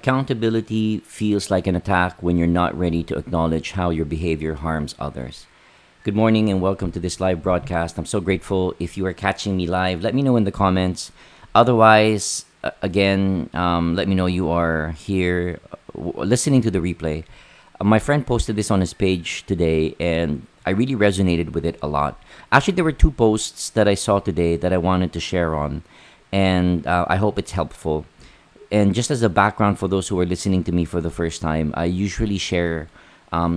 Accountability feels like an attack when you're not ready to acknowledge how your behavior harms others. Good morning and welcome to this live broadcast. I'm so grateful if you are catching me live. Let me know in the comments. Otherwise, again, let me know you are here listening to the replay. My friend posted this on his page today, and I really resonated with it a lot. Actually, there were two posts that I saw today that I wanted to share on, and I hope it's helpful. And just as a background for those who are listening to me for the first time, I usually share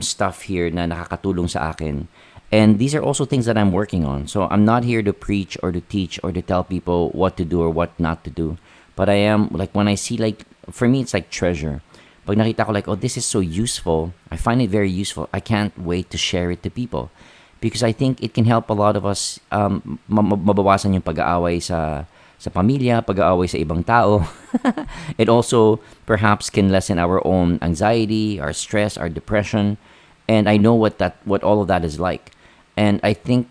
stuff here na nakakatulong sa akin. And these are also things that I'm working on. So I'm not here to preach or to teach or to tell people what to do or what not to do. But I am, like, when I see, like, for me, it's like treasure. Pag nakita ko, like, oh, this is so useful, I find it very useful. I can't wait to share it to people. Because I think it can help a lot of us mabawasan yung pag-aaway sa pamilya, pag-aaway sa ibang tao. It also perhaps can lessen our own anxiety, our stress, our depression. And I know what all of that is like. And I think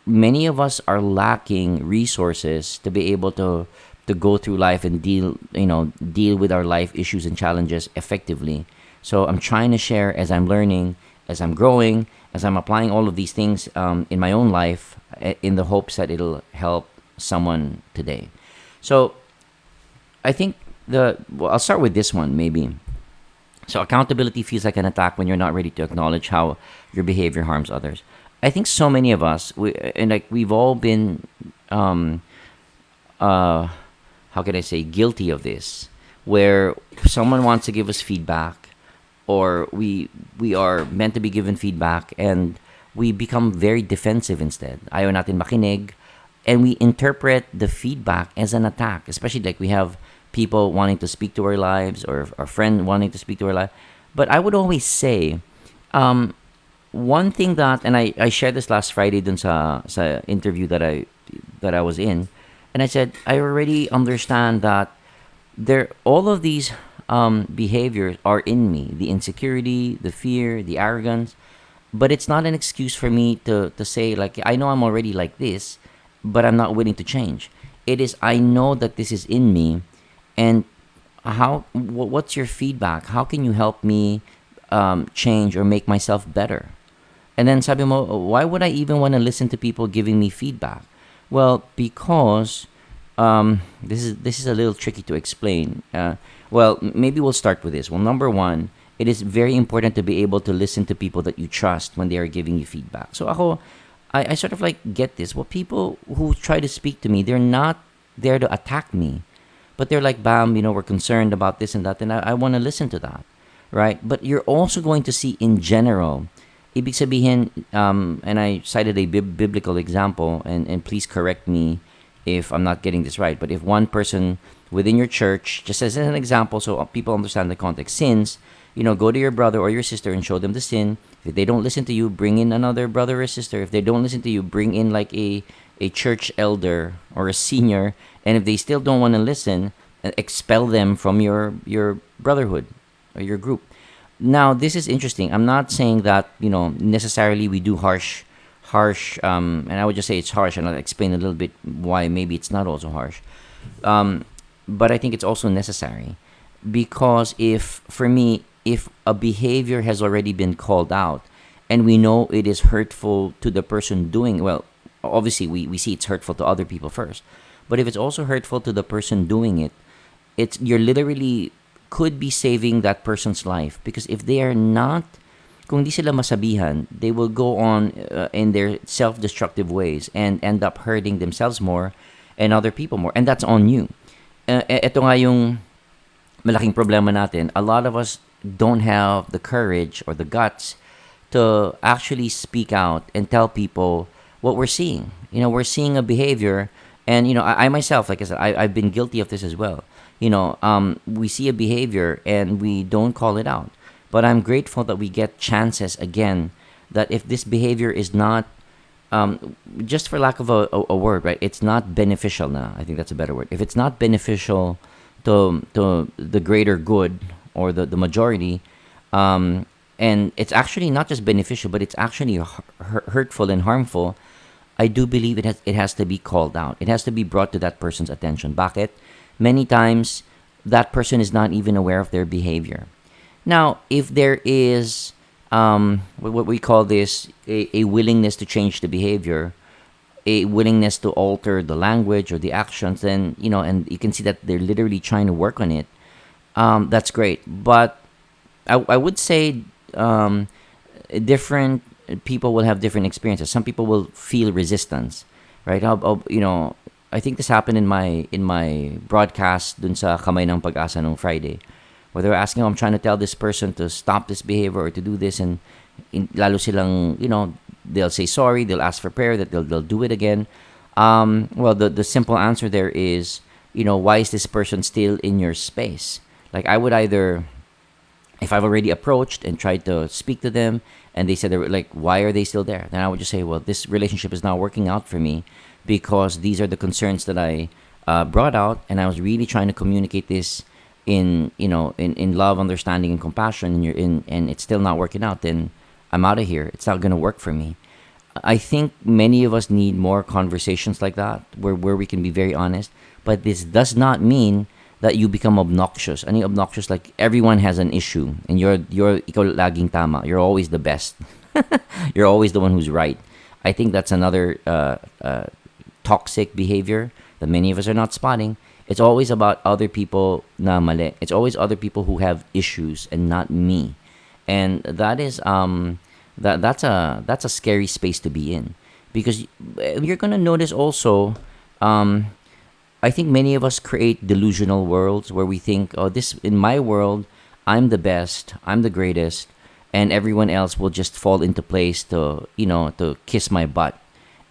many of us are lacking resources to be able to go through life and deal with our life issues and challenges effectively. So I'm trying to share as I'm learning, as I'm growing, as I'm applying all of these things in my own life, in the hopes that it'll help someone today. So I think I'll start with this one maybe. So accountability feels like an attack when you're not ready to acknowledge how your behavior harms others. I think so many of us, we've all been, how can I say, guilty of this, where someone wants to give us feedback, or we are meant to be given feedback, and we become very defensive instead. Ayaw natin makinig, and we interpret the feedback as an attack. Especially, like, we have people wanting to speak to our lives, or our friend wanting to speak to our life. But I would always say, one thing that, and I shared this last Friday dun sa interview that I was in, and I said I already understand that all of these behaviors are in me: the insecurity, the fear, the arrogance. But it's not an excuse for me to say, like, I know I'm already like this, but I'm not willing to change. It is, I know that this is in me, and what's your feedback? How can you help me change or make myself better? And then sabi mo, why would I even want to listen to people giving me feedback? Well, because this is a little tricky to explain. Well, maybe we'll start with this. Well, number one, it is very important to be able to listen to people that you trust when they are giving you feedback. So I sort of like get this. Well, people who try to speak to me, they're not there to attack me, but they're like, bam, we're concerned about this and that, and I want to listen to that, right? But you're also going to see in general, ibig sabihin, and I cited a biblical example, and please correct me if I'm not getting this right, but if one person within your church, just as an example so people understand the context, sins, go to your brother or your sister and show them the sin. If they don't listen to you, bring in another brother or sister. If they don't listen to you, bring in like a church elder or a senior. And if they still don't want to listen, expel them from your brotherhood or your group. Now, this is interesting. I'm not saying that, necessarily we do harsh, and I would just say it's harsh, and I'll explain a little bit why maybe it's not also harsh. But I think it's also necessary, because if a behavior has already been called out, and we know it is hurtful to the person doing, well, obviously we see it's hurtful to other people first, but if it's also hurtful to the person doing it, you're literally could be saving that person's life, because if they are not, kung di sila masabihan, they will go on in their self-destructive ways and end up hurting themselves more and other people more, and that's on you. Ito nga yung malaking problema natin. A lot of us don't have the courage or the guts to actually speak out and tell people what we're seeing. We're seeing a behavior, and I myself, like I said, I've been guilty of this as well. We see a behavior and we don't call it out. But I'm grateful that we get chances again, that if this behavior is not, just for lack of a word, right? It's not beneficial na. I think that's a better word. If it's not beneficial to the greater good or the majority, and it's actually not just beneficial, but it's actually hurtful and harmful, I do believe it has to be called out. It has to be brought to that person's attention. Bakit? Many times, that person is not even aware of their behavior. Now, if there is what we call this a willingness to change the behavior, a willingness to alter the language or the actions, then and you can see that they're literally trying to work on it. That's great, but I would say different people will have different experiences. Some people will feel resistance, right? I think this happened in my broadcast dun sa Kamay ng Pag-asa nung Friday, where they were asking, I'm trying to tell this person to stop this behavior or to do this, and lalo silang, they'll say sorry, they'll ask for prayer, that they'll do it again. Well, the simple answer there is, why is this person still in your space? Like, I would either, if I've already approached and tried to speak to them, and they said they were like, why are they still there? Then I would just say, well, this relationship is not working out for me because these are the concerns that I brought out, and I was really trying to communicate this in love, understanding, and compassion, and it's still not working out. Then I'm out of here. It's not gonna work for me. I think many of us need more conversations like that, where we can be very honest. But this does not mean that you become obnoxious. Any obnoxious, like everyone has an issue, and you're ikaw laging tama. You're always the best. You're always the one who's right. I think that's another toxic behavior that many of us are not spotting. It's always about other people na mali. It's always other people who have issues and not me, and that is that's a scary space to be in, because you're gonna notice also. I think many of us create delusional worlds where we think, oh, this in my world, I'm the best, I'm the greatest, and everyone else will just fall into place to kiss my butt,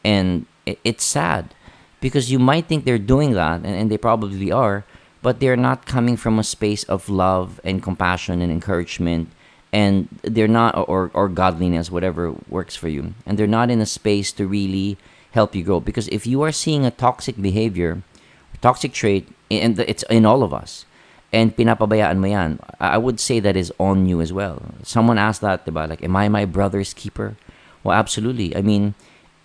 and it's sad because you might think they're doing that, and they probably are, but they're not coming from a space of love and compassion and encouragement, and they're not, or godliness, whatever works for you, and they're not in a space to really help you grow. Because if you are seeing a toxic behavior, toxic trait, and it's in all of us, and pinapabayaan mo yan, I would say that is on you as well. Someone asked that, diba? Like, am I my brother's keeper? Well, absolutely. I mean,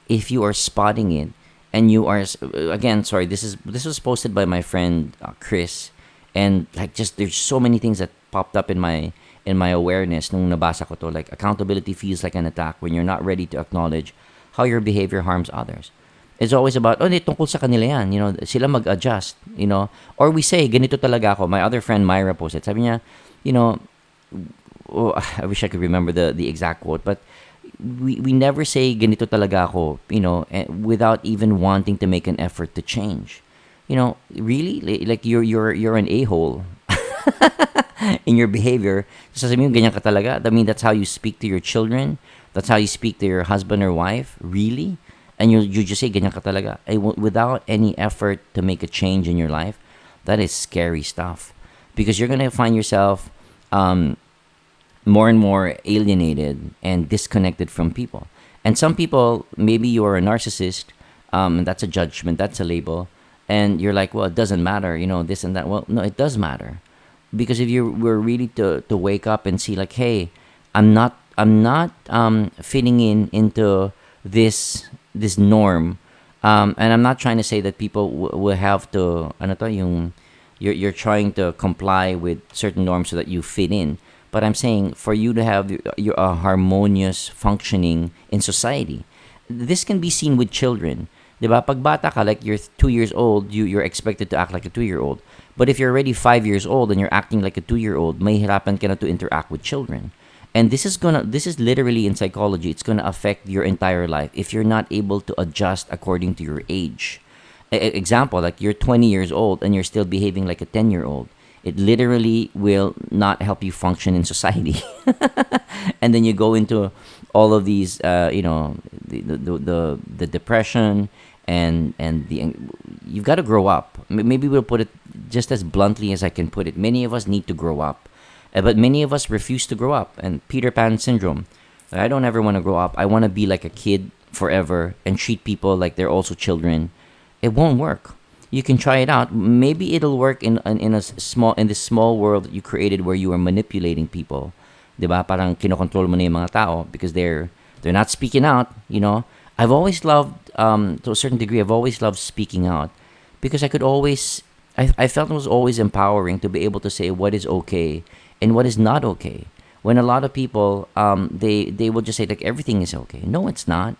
if you are spotting it, and you are, again, sorry, this was posted by my friend Chris, and like, just there's so many things that popped up in my awareness nung nabasa ko to. Like, accountability feels like an attack when you're not ready to acknowledge how your behavior harms others. It's always about, oh, hindi, tungkol sa kanila yan. Sila mag-adjust, Or we say, ganito talaga ako. My other friend, Myra, posted. Sabi niya, oh, I wish I could remember the exact quote, but we never say, ganito talaga ako, without even wanting to make an effort to change. Really? Like, you're an a-hole in your behavior. So sabi mo, ganyan ka talaga? I mean, that's how you speak to your children? That's how you speak to your husband or wife? Really? And you just say, ganyan ka talaga. Without any effort to make a change in your life, that is scary stuff. Because you're going to find yourself more and more alienated and disconnected from people. And some people, maybe you're a narcissist, and that's a judgment, that's a label. And you're like, well, it doesn't matter, this and that. Well, no, it does matter. Because if you were really to wake up and see, like, hey, I'm not fitting into this norm, and I'm not trying to say that people will have to, you're trying to comply with certain norms so that you fit in, but I'm saying for you to have your harmonious functioning in society. This can be seen with children, diba? Pag bata ka, like you're 2 years old, you're expected to act like a 2-year-old, but if you're already 5 years old and you're acting like a 2-year-old, mahihirapan ka na to interact with children. And this is literally in psychology, it's gonna affect your entire life if you're not able to adjust according to your age. Example, like you're 20 years old and you're still behaving like a 10-year-old. It literally will not help you function in society. And then you go into all of these, the depression and you've got to grow up. Maybe we'll put it just as bluntly as I can put it. Many of us need to grow up. But many of us refuse to grow up. And Peter Pan syndrome. I don't ever want to grow up. I want to be like a kid forever and treat people like they're also children. It won't work. You can try it out. Maybe it'll work in this small world that you created where you are manipulating people. Diba? Parang kinokontrol mo na yung mga tao because they're not speaking out. I've always loved, to a certain degree, I've always loved speaking out because I could always I felt it was always empowering to be able to say what is okay and what is not okay. When a lot of people, they will just say like everything is okay. No, it's not.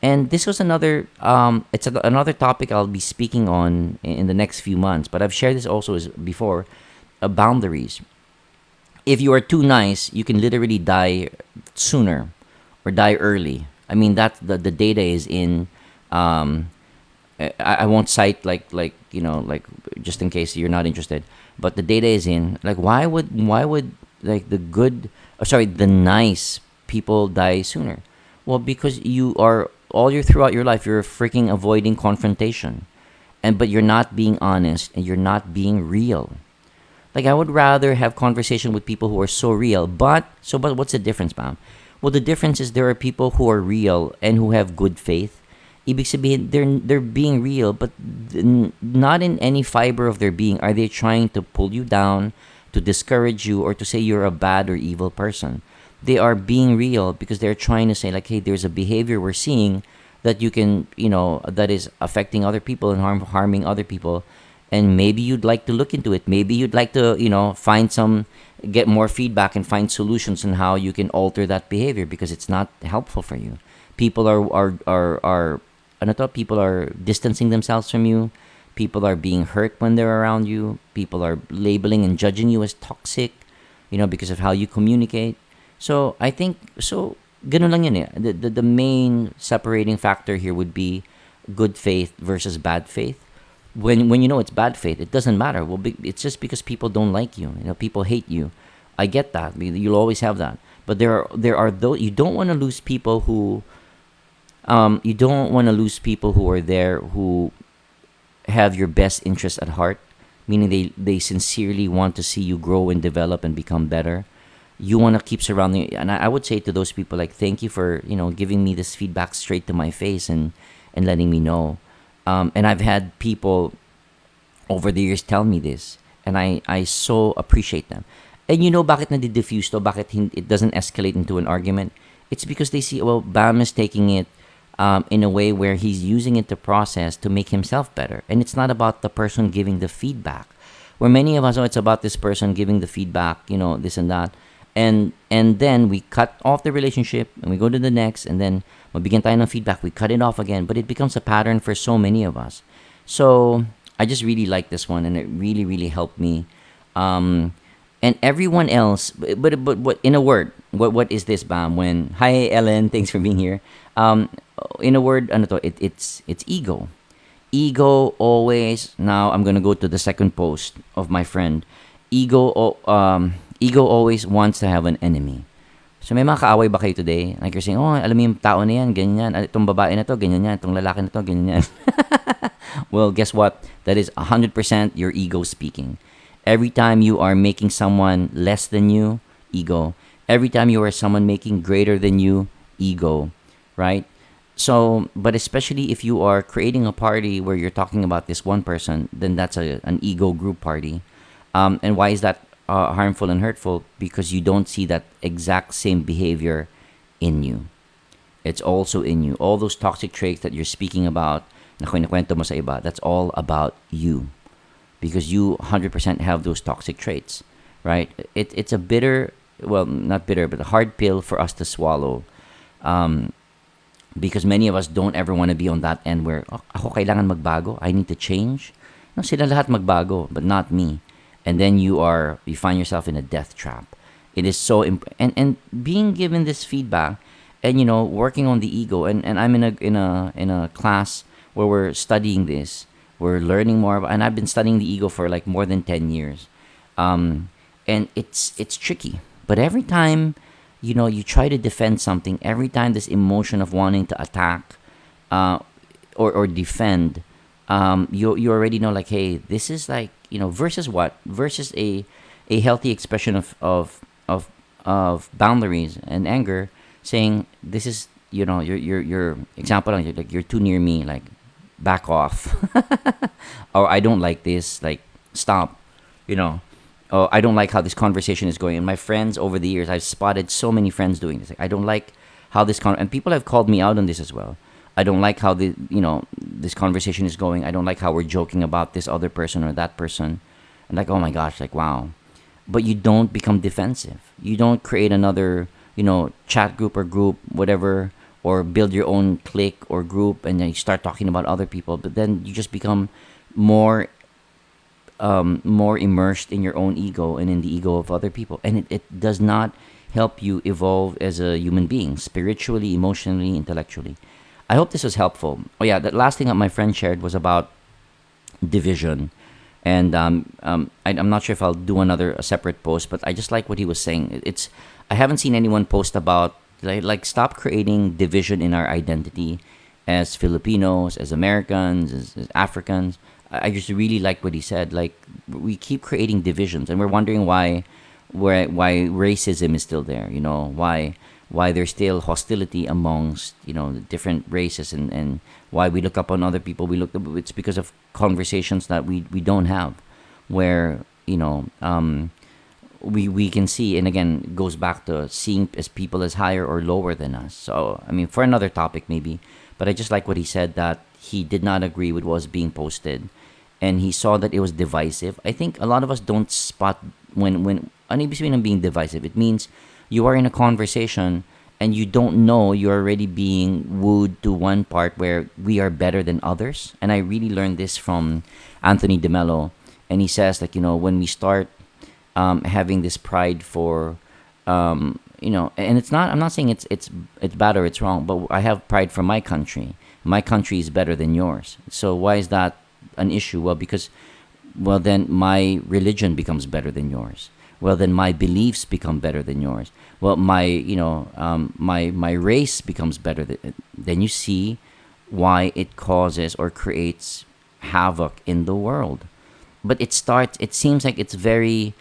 And this was another, another topic I'll be speaking on in the next few months. But I've shared this also as before, boundaries. If you are too nice, you can literally die sooner or die early. I mean that the data is in. Um, I won't cite like like just in case you're not interested, but the data is in. Like why would like the good, sorry, the nice people die sooner? Well, because you are all your throughout your life you're freaking avoiding confrontation, and but you're not being honest and you're not being real. Like I would rather have conversation with people who are so real. But what's the difference, ma'am? Well, the difference is there are people who are real and who have good faith. Ibig sabihin, they're being real, but not in any fiber of their being are they trying to pull you down, to discourage you, or to say you're a bad or evil person. They are being real because they're trying to say like, hey, there's a behavior we're seeing that you can, that is affecting other people and harming other people, and maybe you'd like to look into it. Maybe you'd like to, find some, get more feedback and find solutions on how you can alter that behavior because it's not helpful for you. People are ano to, people are distancing themselves from you. People are being hurt when they're around you. People are labeling and judging you as toxic, because of how you communicate. So I think so. Ganun lang yun eh. The main separating factor here would be good faith versus bad faith. When you know it's bad faith, it doesn't matter. Well, it's just because people don't like you. People hate you. I get that. You'll always have that. But there are those you don't want to lose people who you don't want to lose people who are there who have your best interest at heart, meaning they sincerely want to see you grow and develop and become better. You want to keep surrounding, and I would say to those people like, thank you for giving me this feedback straight to my face and letting me know. And I've had people over the years tell me this, and I so appreciate them. And bakit nadi-diffuse to? Bakit it doesn't escalate into an argument? It's because they see, well, Bam is taking it in a way where he's using it to process to make himself better. And it's not about the person giving the feedback. Where many of us, it's about this person giving the feedback, this and that. And then we cut off the relationship and we go to the next, and then mabigyan tayo ng feedback, we cut it off again. But it becomes a pattern for so many of us. So I just really like this one, and it really, really helped me. And everyone else, but what in a word, what is this, Bam? When hi Ellen, thanks for being here. In a word, ano to? It's ego. Ego always. Now I'm gonna go to the second post of my friend. Ego always wants to have an enemy. So may mga kaaway ba kayo today? Like you're saying, oh, alam mo yung tao na yan, ganyan yan. Itong babae na to, ganyan yan. Itong lalaki na to, ganyan yan. Well, guess what? That is 100% your ego speaking. Every time you are making someone less than you, ego. Every time you are someone making greater than you, ego. Right? So, but especially if you are creating a party where you're talking about this one person, then that's an ego group party. And why is that harmful and hurtful? Because you don't see that exact same behavior in you. It's also in you. All those toxic traits that you're speaking about, na kwento mo sa iba, that's all about you. Because you 100% have those toxic traits, right? It's a bitter, well, not bitter, but a hard pill for us to swallow. Because many of us don't ever want to be on that end where, oh, ako kailangan magbago, I need to change. No, sila lahat magbago, but not me. And then you find yourself in a death trap. It is so and being given this feedback, and working on the ego. And I'm in a class where we're studying this. We're learning more about, and I've been studying the ego for like more than 10 years. And it's tricky. But every time you try to defend something, every time this emotion of wanting to attack or defend, you already know, like, hey, this is like, versus what? Versus a healthy expression of boundaries and anger, saying, this is, your example, like, you're too near me, like, back off. Or I don't like this, like, stop, oh, I don't like how this conversation is going. And my friends over the years, I've spotted so many friends doing this. Like, I don't like how this and people have called me out on this as well. I don't like how the this conversation is going. I don't like how we're joking about this other person or that person. And like, oh my gosh, like wow. But you don't become defensive. You don't create another, chat group or group, whatever, or build your own clique or group, and then you start talking about other people. But then you just become more more immersed in your own ego and in the ego of other people, and it does not help you evolve as a human being, spiritually, emotionally, intellectually. I hope this was helpful. Oh yeah, the last thing that my friend shared was about division, and I'm not sure if I'll do another a separate post, but I just like what he was saying. It's I haven't seen anyone post about like stop creating division in our identity as Filipinos, as Americans, as Africans. I just really like what he said. Like we keep creating divisions, and we're wondering why racism is still there. Why there's still hostility amongst the different races, and why we look up on other people. It's because of conversations that we don't have, where we can see, and again it goes back to seeing as people as higher or lower than us. So I mean, for another topic maybe, but I just like what he said, that he did not agree with what was being posted, and he saw that it was divisive. I think a lot of us don't spot when and ibig sabihin ng being divisive. It means you are in a conversation and you don't know you're already being wooed to one part where we are better than others. And I really learned this from Anthony DeMello, and he says like when we start having this pride for and it's not, I'm not saying it's bad or it's wrong, but I have pride for my country. My country is better than yours. So why is that an issue? Well, because then my religion becomes better than yours. Well, then my beliefs become better than yours. Well, my my race becomes better then you see why it causes or creates havoc in the world. But it seems like it's very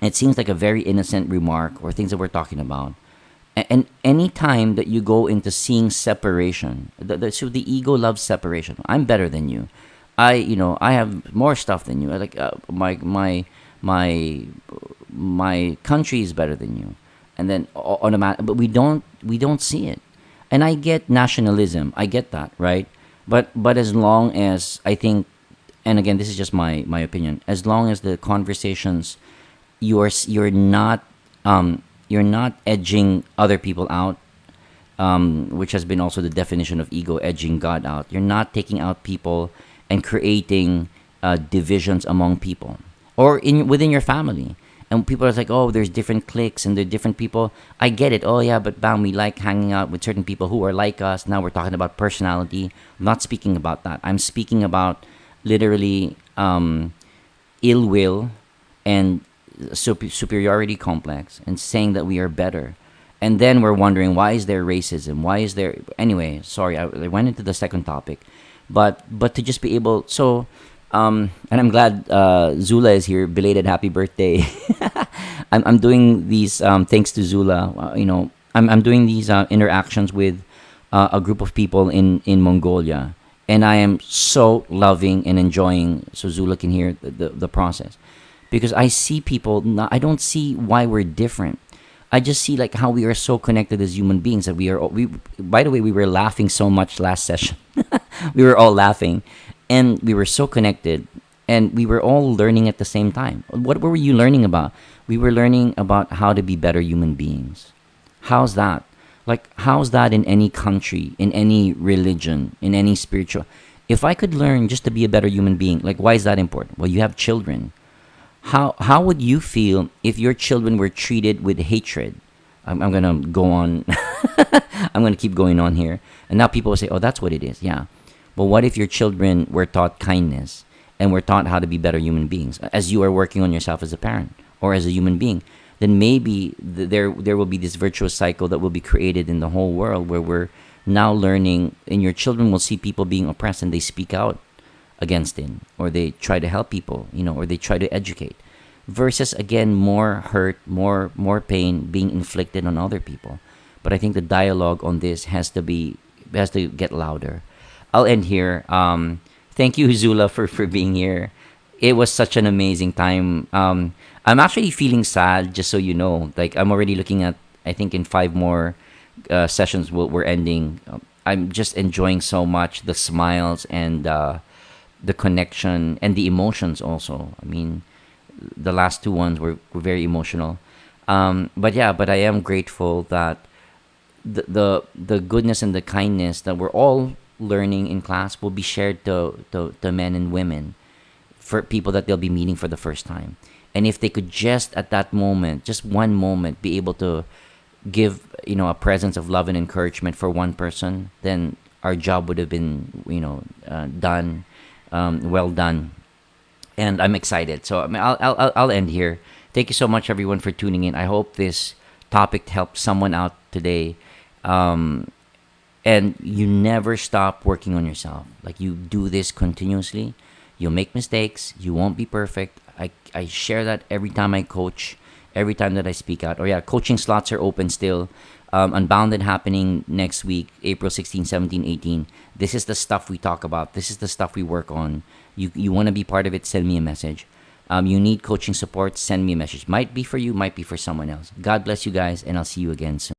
it seems like a very innocent remark or things that we're talking about. And any time that you go into seeing separation, so the ego loves separation. I'm better than you. I have more stuff than you. Like my country is better than you, and then automatic. But we don't see it. And I get nationalism. I get that, right? But as long as I think, and again, this is just my opinion. As long as the conversations, you're not edging other people out, which has been also the definition of ego, edging God out. You're not taking out people and creating divisions among people or within your family. And people are like, oh, there's different cliques and there are different people. I get it. Oh yeah, but bam, we like hanging out with certain people who are like us. Now we're talking about personality. I'm not speaking about that. I'm speaking about literally ill will and superiority complex, and saying that we are better. And then we're wondering, why is there racism? Why is there, anyway, sorry, I went into the second topic, but to just be able, so and I'm glad Zula is here. Belated happy birthday. I'm doing these thanks to Zula. I'm doing these interactions with a group of people in Mongolia, and I am so loving and enjoying. So Zula can hear the process, because I see people. I don't see why we're different. I just see like how we are so connected as human beings, that we are. We By the way, we were laughing so much last session. We were all laughing, and we were so connected, and we were all learning at the same time. What were you learning about? We were learning about how to be better human beings. How's that? Like, how's that in any country, in any religion, in any spiritual? If I could learn just to be a better human being, like, why is that important? Well, you have children. How would you feel if your children were treated with hatred? I'm gonna go on. I'm gonna keep going on here, and now people will say, "Oh, that's what it is." Yeah, but what if your children were taught kindness and were taught how to be better human beings, as you are working on yourself as a parent or as a human being? Then maybe there will be this virtuous cycle that will be created in the whole world, where we're now learning, and your children will see people being oppressed and they speak out against it, or they try to help people, or they try to educate, versus again more hurt, more pain being inflicted on other people. But I think the dialogue on this has to get louder. I'll end here. Thank you, Zula, for being here. It was such an amazing time. I'm actually feeling sad, just so you know. Like, I'm already looking at, I think in 5 more sessions we're ending. I'm just enjoying so much the smiles and the connection and the emotions also. I mean, the last two ones were very emotional. But yeah, but I am grateful that the goodness and the kindness that we're all learning in class will be shared to men and women, for people that they'll be meeting for the first time. And if they could just at that moment, just one moment, be able to give, a presence of love and encouragement for one person, then our job would have been, done, well done. And I'm excited. So I mean, I'll end here. Thank you so much, everyone, for tuning in. I hope this topic helped someone out today. Um, and you never stop working on yourself. Like, you do this continuously. You'll make mistakes. You won't be perfect. I share that every time I coach, every time that I speak out. Or yeah, coaching slots are open still. Unbounded happening next week, April 16, 17, 18. This is the stuff we talk about. This is the stuff we work on. You want to be part of it, send me a message. You need coaching support, send me a message. Might be for you, might be for someone else. God bless you guys, and I'll see you again soon.